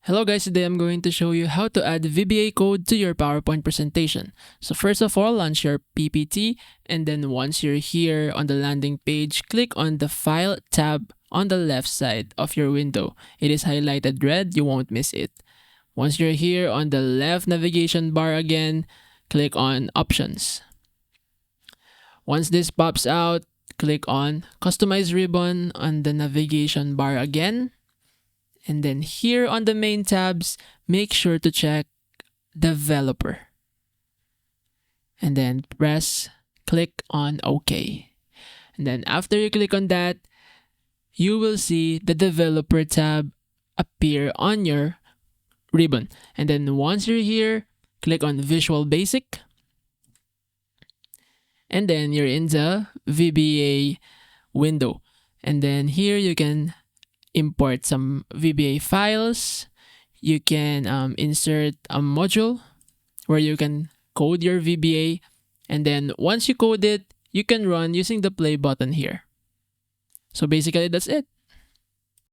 Hello guys, today I'm going to show you how to add VBA code to your PowerPoint presentation. So first of all, launch your PPT, and then once you're here on the landing page, click on the File tab on the left side of your window. It is highlighted red, you won't miss it. Once you're here on the left navigation bar again, click on Options. Once this pops out, click on Customize Ribbon on the navigation bar again. And then here on the main tabs, make sure to check Developer. And then click on OK. And then after you click on that, you will see the Developer tab appear on your ribbon. And then once you're here, click on Visual Basic. And then you're in the VBA window. And then here you can import some VBA files. You can insert a module where you can code your VBA. And then once you code it, you can run using the play button here. So basically that's it.